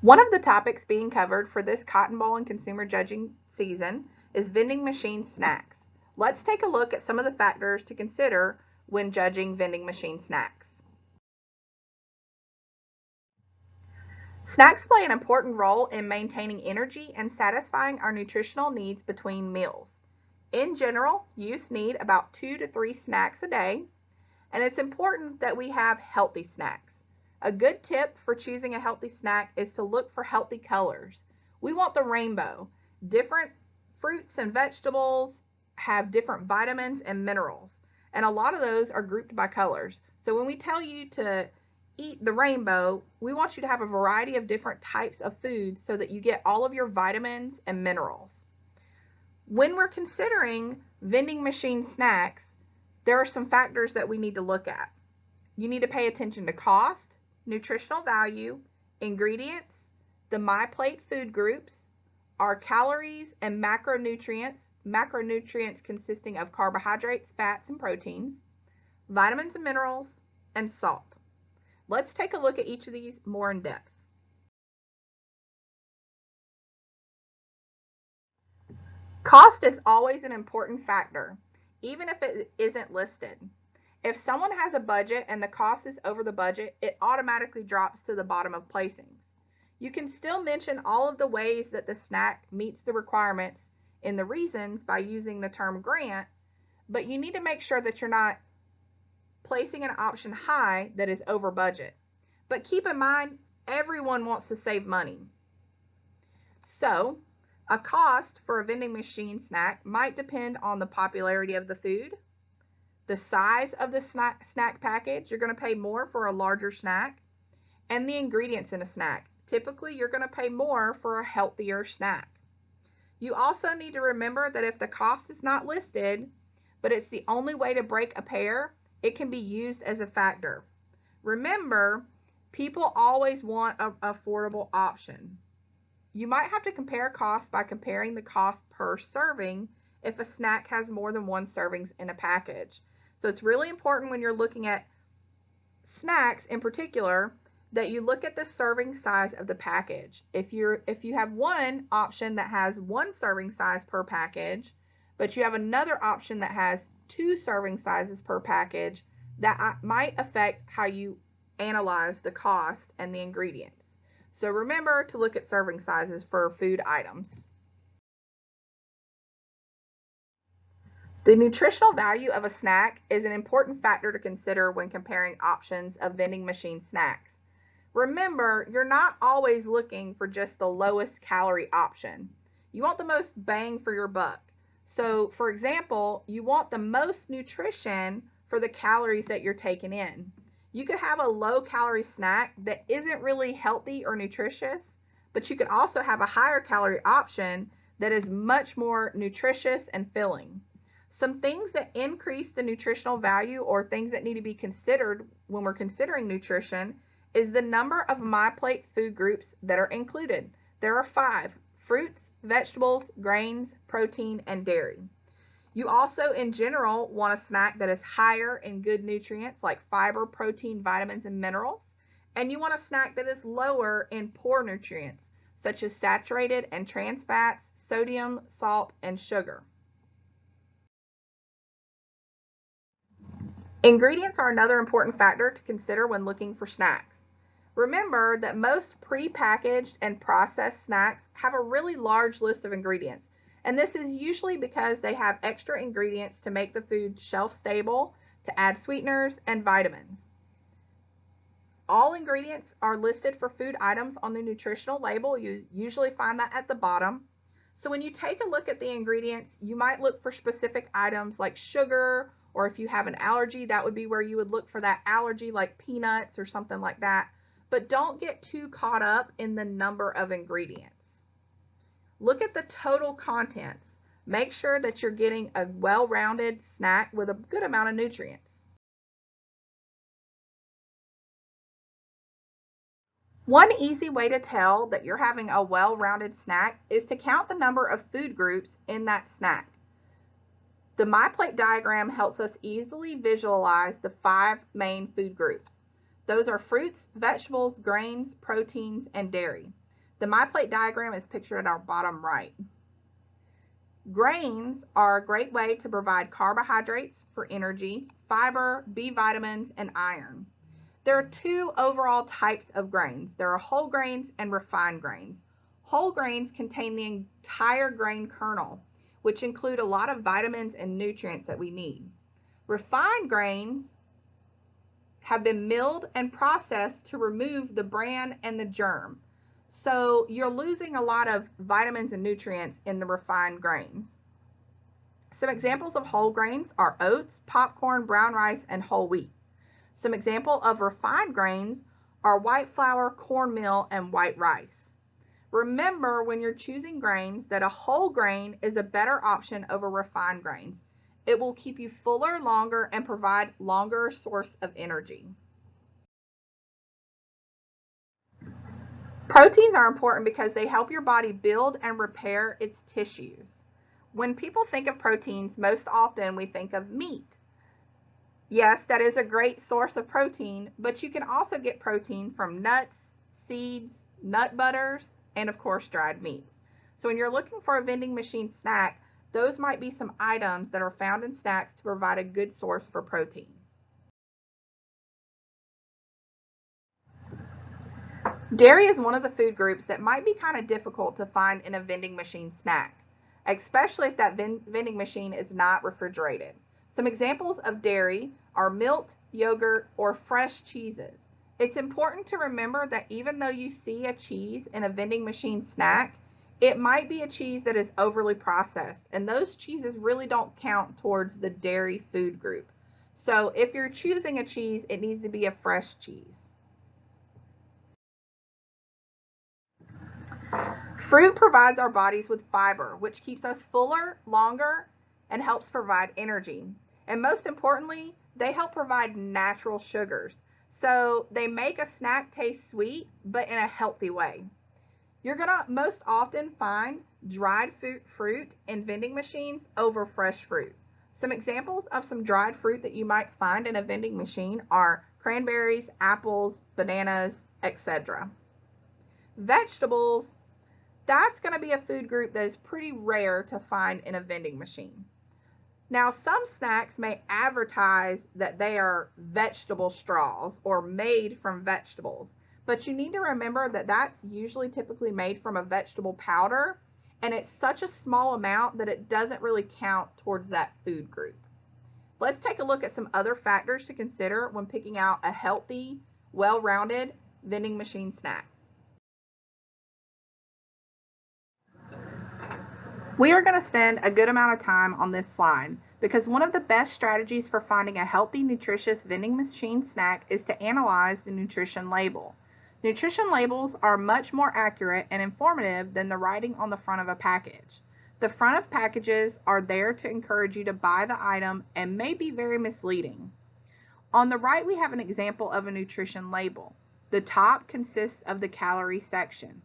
One of the topics being covered for this Cotton Boll and consumer judging season is vending machine snacks. Let's take a look at some of the factors to consider when judging vending machine snacks. Snacks play an important role in maintaining energy and satisfying our nutritional needs between meals. In general, youth need about 2 to 3 snacks a day, and it's important that we have healthy snacks. A good tip for choosing a healthy snack is to look for healthy colors. We want the rainbow. Different fruits and vegetables have different vitamins and minerals, and a lot of those are grouped by colors. So when we tell you to eat the rainbow, we want you to have a variety of different types of foods so that you get all of your vitamins and minerals. When we're considering vending machine snacks, there are some factors that we need to look at. You need to pay attention to cost, nutritional value, ingredients, the MyPlate food groups, our calories and macronutrients consisting of carbohydrates, fats, and proteins, vitamins and minerals, and salt. Let's take a look at each of these more in depth. Cost is always an important factor, even if it isn't listed. If someone has a budget and the cost is over the budget, it automatically drops to the bottom of placings. You can still mention all of the ways that the snack meets the requirements in the reasons by using the term grant, but you need to make sure that you're not placing an option high that is over budget. But keep in mind, everyone wants to save money. So, a cost for a vending machine snack might depend on the popularity of the food, the size of the snack package. You're going to pay more for a larger snack, and the ingredients in a snack. Typically, you're going to pay more for a healthier snack. You also need to remember that if the cost is not listed, but it's the only way to break a pair, it can be used as a factor. Remember, people always want an affordable option. You might have to compare costs by comparing the cost per serving if a snack has more than one servings in a package. So it's really important when you're looking at snacks in particular that you look at the serving size of the package. If you have one option that has one serving size per package, but you have another option that has 2 serving sizes per package, that might affect how you analyze the cost and the ingredients. So remember to look at serving sizes for food items. The nutritional value of a snack is an important factor to consider when comparing options of vending machine snacks. Remember, you're not always looking for just the lowest calorie option. You want the most bang for your buck. So, for example, you want the most nutrition for the calories that you're taking in. You could have a low calorie snack that isn't really healthy or nutritious, but you could also have a higher calorie option that is much more nutritious and filling. Some things that increase the nutritional value or things that need to be considered when we're considering nutrition is the number of MyPlate food groups that are included. There are 5: fruits, vegetables, grains, protein, and dairy. You also, in general, want a snack that is higher in good nutrients like fiber, protein, vitamins, and minerals. And you want a snack that is lower in poor nutrients, such as saturated and trans fats, sodium, salt, and sugar. Ingredients are another important factor to consider when looking for snacks. Remember that most pre-packaged and processed snacks have a really large list of ingredients, and this is usually because they have extra ingredients to make the food shelf stable, to add sweeteners and vitamins. All ingredients are listed for food items on the nutritional label. You usually find that at the bottom. So when you take a look at the ingredients, you might look for specific items like sugar, or if you have an allergy, that would be where you would look for that allergy like peanuts or something like that. But don't get too caught up in the number of ingredients. Look at the total contents. Make sure that you're getting a well-rounded snack with a good amount of nutrients. One easy way to tell that you're having a well-rounded snack is to count the number of food groups in that snack. The MyPlate diagram helps us easily visualize the 5 main food groups. Those are fruits, vegetables, grains, proteins, and dairy. The MyPlate diagram is pictured at our bottom right. Grains are a great way to provide carbohydrates for energy, fiber, B vitamins, and iron. There are two overall types of grains. There are whole grains and refined grains. Whole grains contain the entire grain kernel, which include a lot of vitamins and nutrients that we need. Refined grains have been milled and processed to remove the bran and the germ. So you're losing a lot of vitamins and nutrients in the refined grains. Some examples of whole grains are oats, popcorn, brown rice, and whole wheat. Some examples of refined grains are white flour, cornmeal, and white rice. Remember when you're choosing grains that a whole grain is a better option over refined grains. It will keep you fuller longer and provide longer source of energy. Proteins are important because they help your body build and repair its tissues. When people think of proteins, most often we think of meat. Yes, that is a great source of protein, but you can also get protein from nuts, seeds, nut butters, and of course dried meats. So when you're looking for a vending machine snack, those might be some items that are found in snacks to provide a good source for protein. Dairy is one of the food groups that might be kind of difficult to find in a vending machine snack, especially if that vending machine is not refrigerated. Some examples of dairy are milk, yogurt, or fresh cheeses. It's important to remember that even though you see a cheese in a vending machine snack, it might be a cheese that is overly processed, and those cheeses really don't count towards the dairy food group. So if you're choosing a cheese, it needs to be a fresh cheese. Fruit provides our bodies with fiber, which keeps us fuller, longer, and helps provide energy. And most importantly, they help provide natural sugars. So they make a snack taste sweet, but in a healthy way. You're going to most often find dried fruit in vending machines over fresh fruit. Some examples of some dried fruit that you might find in a vending machine are cranberries, apples, bananas, etc. Vegetables, that's going to be a food group that is pretty rare to find in a vending machine. Now, some snacks may advertise that they are vegetable straws or made from vegetables, but you need to remember that that's usually typically made from a vegetable powder, and it's such a small amount that it doesn't really count towards that food group. Let's take a look at some other factors to consider when picking out a healthy, well-rounded vending machine snack. We are going to spend a good amount of time on this slide because one of the best strategies for finding a healthy, nutritious vending machine snack is to analyze the nutrition label. Nutrition labels are much more accurate and informative than the writing on the front of a package. The front of packages are there to encourage you to buy the item and may be very misleading. On the right, we have an example of a nutrition label. The top consists of the calorie section.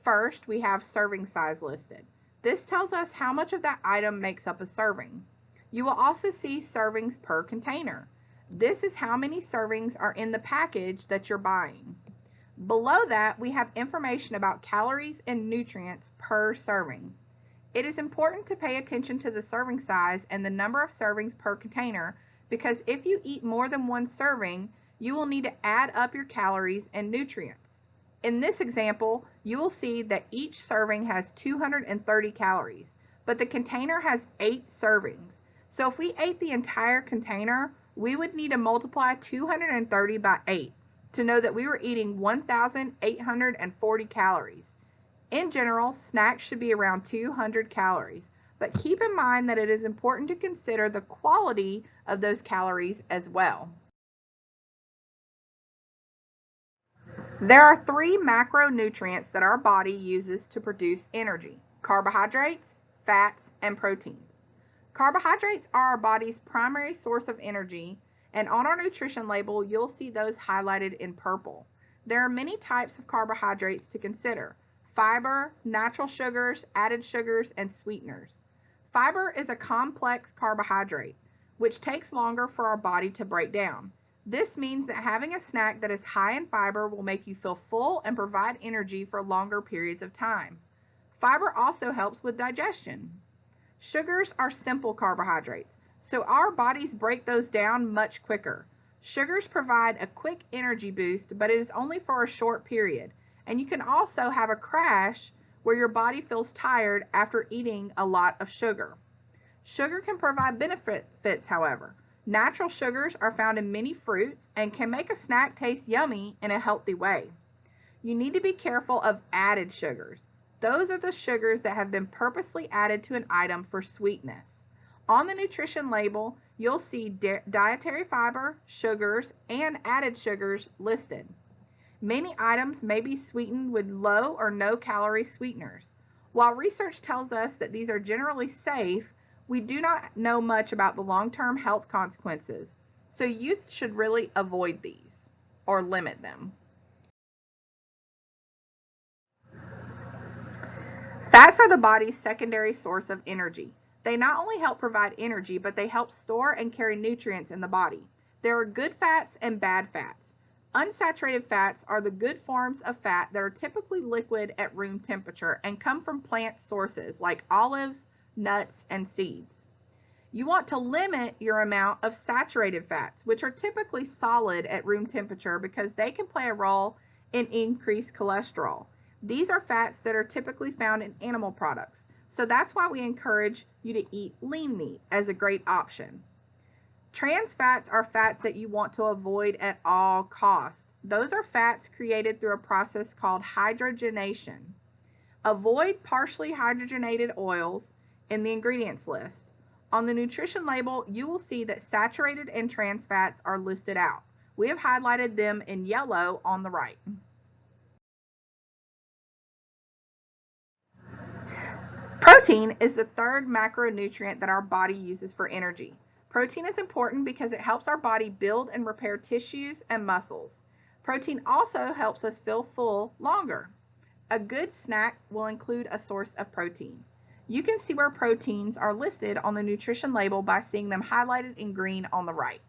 First, we have serving size listed. This tells us how much of that item makes up a serving. You will also see servings per container. This is how many servings are in the package that you're buying. Below that, we have information about calories and nutrients per serving. It is important to pay attention to the serving size and the number of servings per container because if you eat more than one serving, you will need to add up your calories and nutrients. In this example, you will see that each serving has 230 calories, but the container has 8 servings. So if we ate the entire container, we would need to multiply 230 by 8 to know that we were eating 1,840 calories. In general, snacks should be around 200 calories, but keep in mind that it is important to consider the quality of those calories as well. There are 3 macronutrients that our body uses to produce energy: carbohydrates, fats, and proteins. Carbohydrates are our body's primary source of energy, and on our nutrition label, you'll see those highlighted in purple. There are many types of carbohydrates to consider: fiber, natural sugars, added sugars, and sweeteners. Fiber is a complex carbohydrate, which takes longer for our body to break down. This means that having a snack that is high in fiber will make you feel full and provide energy for longer periods of time. Fiber also helps with digestion. Sugars are simple carbohydrates, so our bodies break those down much quicker. Sugars provide a quick energy boost, but it is only for a short period, and you can also have a crash where your body feels tired after eating a lot of sugar. Sugar can provide benefits, however. Natural sugars are found in many fruits and can make a snack taste yummy in a healthy way. You need to be careful of added sugars. Those are the sugars that have been purposely added to an item for sweetness. On the nutrition label, you'll see dietary fiber, sugars, and added sugars listed. Many items may be sweetened with low or no calorie sweeteners. While research tells us that these are generally safe, we do not know much about the long-term health consequences, so youth should really avoid these or limit them. Fats are the body's secondary source of energy. They not only help provide energy, but they help store and carry nutrients in the body. There are good fats and bad fats. Unsaturated fats are the good forms of fat that are typically liquid at room temperature and come from plant sources like olives, nuts, and seeds. You want to limit your amount of saturated fats, which are typically solid at room temperature because they can play a role in increased cholesterol. These are fats that are typically found in animal products, so that's why we encourage you to eat lean meat as a great option. Trans fats are fats that you want to avoid at all costs. Those are fats created through a process called hydrogenation. Avoid partially hydrogenated oils in the ingredients list. On the nutrition label, you will see that saturated and trans fats are listed out. We have highlighted them in yellow on the right. Protein is the third macronutrient that our body uses for energy. Protein is important because it helps our body build and repair tissues and muscles. Protein also helps us feel full longer. A good snack will include a source of protein. You can see where proteins are listed on the nutrition label by seeing them highlighted in green on the right.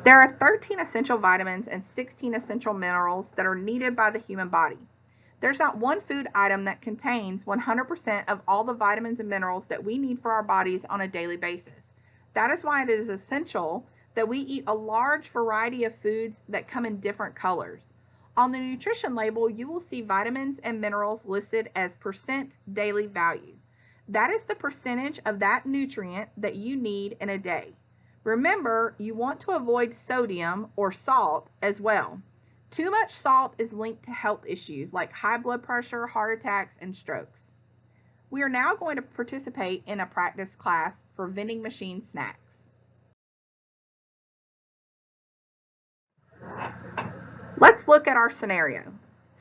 There are 13 essential vitamins and 16 essential minerals that are needed by the human body. There's not one food item that contains 100% of all the vitamins and minerals that we need for our bodies on a daily basis. That is why it is essential that we eat a large variety of foods that come in different colors. On the nutrition label, you will see vitamins and minerals listed as percent daily value. That is the percentage of that nutrient that you need in a day. Remember, you want to avoid sodium or salt as well. Too much salt is linked to health issues like high blood pressure, heart attacks, and strokes. We are now going to participate in a practice class for vending machine snacks. Let's look at our scenario.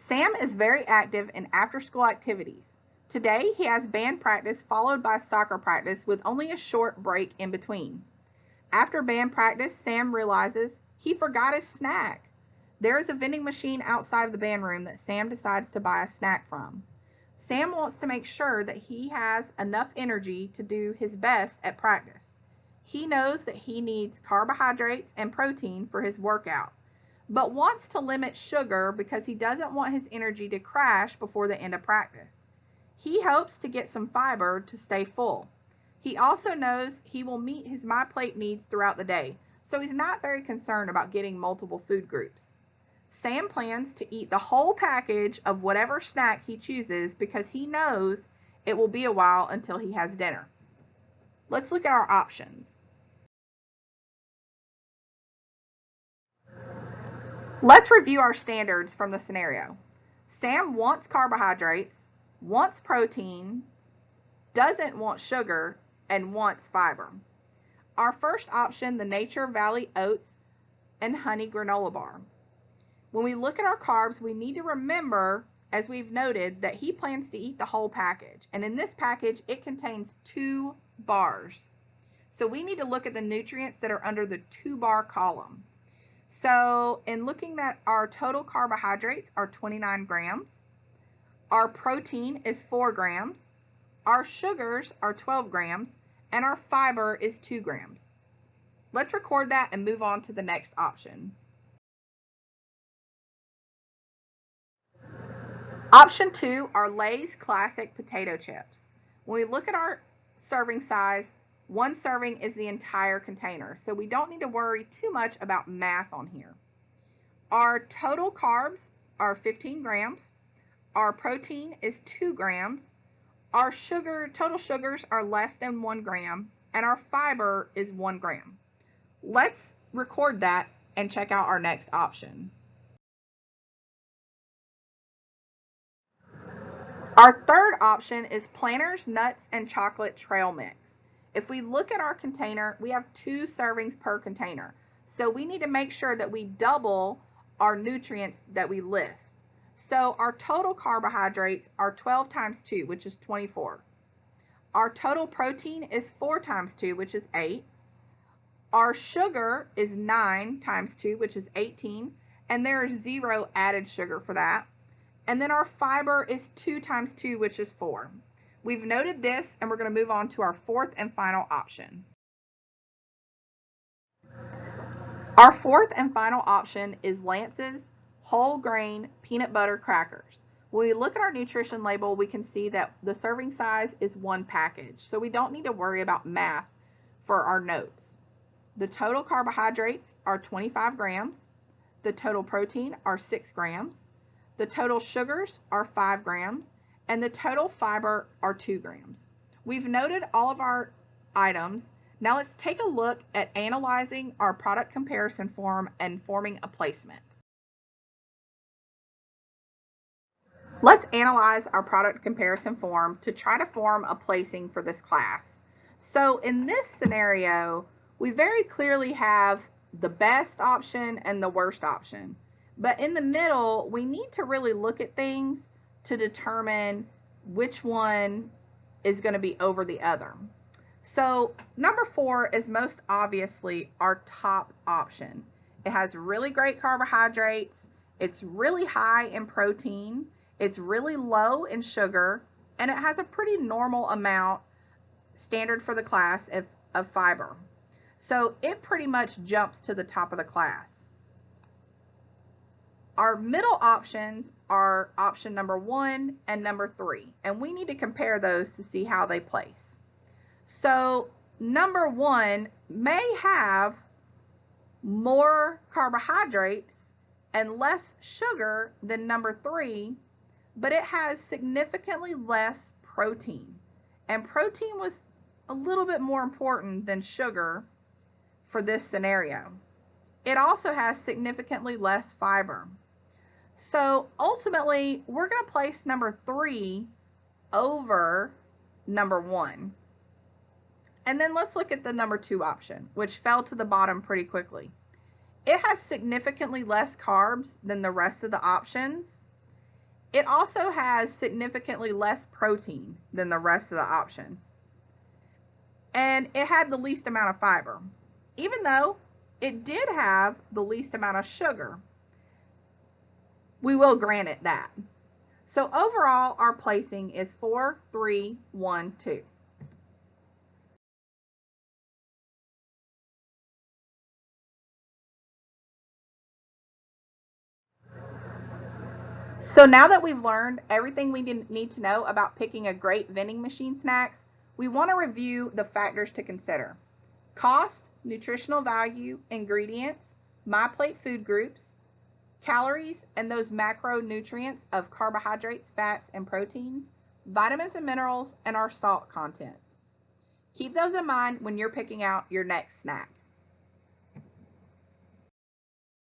Sam is very active in after-school activities. Today, he has band practice followed by soccer practice with only a short break in between. After band practice, Sam realizes he forgot his snack. There is a vending machine outside of the band room that Sam decides to buy a snack from. Sam wants to make sure that he has enough energy to do his best at practice. He knows that he needs carbohydrates and protein for his workout, but wants to limit sugar because he doesn't want his energy to crash before the end of practice. He hopes to get some fiber to stay full. He also knows he will meet his My Plate needs throughout the day, so he's not very concerned about getting multiple food groups. Sam plans to eat the whole package of whatever snack he chooses because he knows it will be a while until he has dinner. Let's look at our options. Let's review our standards from the scenario. Sam wants carbohydrates, wants protein, doesn't want sugar, and wants fiber. Our first option, the Nature Valley Oats and Honey Granola Bar. When we look at our carbs, we need to remember, as we've noted, that he plans to eat the whole package. And in this package, it contains 2 bars. So we need to look at the nutrients that are under the 2-bar column. So in looking at our total carbohydrates are 29 grams. Our protein is 4 grams. Our sugars are 12 grams. and our fiber is 2 grams. Let's record that and move on to the next option. Option 2 are Lay's Classic Potato Chips. When we look at our serving size, one serving is the entire container, so we don't need to worry too much about math on here. Our total carbs are 15 grams, our protein is 2 grams, our total sugars are less than 1 gram, and our fiber is 1 gram. Let's record that and check out our next option. Our third option is Planters Nuts and Chocolate Trail Mix. If we look at our container, we have 2 servings per container. So we need to make sure that we double our nutrients that we list. So our total carbohydrates are 12 times 2, which is 24. Our total protein is 4 times 2, which is 8. Our sugar is 9 times 2, which is 18. And there is 0 added sugar for that. And then our fiber is 2 times 2, which is 4. We've noted this, and we're going to move on to our fourth and final option. Our fourth and final option is Lance's Whole Grain Peanut Butter Crackers. When we look at our nutrition label, we can see that the serving size is 1 package, so we don't need to worry about math for our notes. The total carbohydrates are 25 grams. The total protein are 6 grams. The total sugars are 5 grams, and the total fiber are 2 grams. We've noted all of our items. Now let's take a look at analyzing our product comparison form and forming a placement. Let's analyze our product comparison form to try to form a placing for this class. So in this scenario, we very clearly have the best option and the worst option. But in the middle, we need to really look at things to determine which one is going to be over the other. So number 4 is most obviously our top option. It has really great carbohydrates, it's really high in protein, it's really low in sugar, and it has a pretty normal amount, standard for the class, of fiber. So it pretty much jumps to the top of the class. Our middle options are option number 1 and number 3, and we need to compare those to see how they place. So number 1 may have more carbohydrates and less sugar than number 3, but it has significantly less protein. And protein was a little bit more important than sugar for this scenario. It also has significantly less fiber. So ultimately, we're going to place number 3 over number 1. And then let's look at the number 2 option, which fell to the bottom pretty quickly. It has significantly less carbs than the rest of the options. It also has significantly less protein than the rest of the options. And it had the least amount of fiber, even though it did have the least amount of sugar. We will grant it that. So overall, our placing is 4, 3, 1, 2. So now that we've learned everything we need to know about picking a great vending machine snacks, we want to review the factors to consider: cost, nutritional value, ingredients, MyPlate food groups, calories and those macronutrients of carbohydrates, fats, and proteins, vitamins and minerals, and our salt content. Keep those in mind when you're picking out your next snack.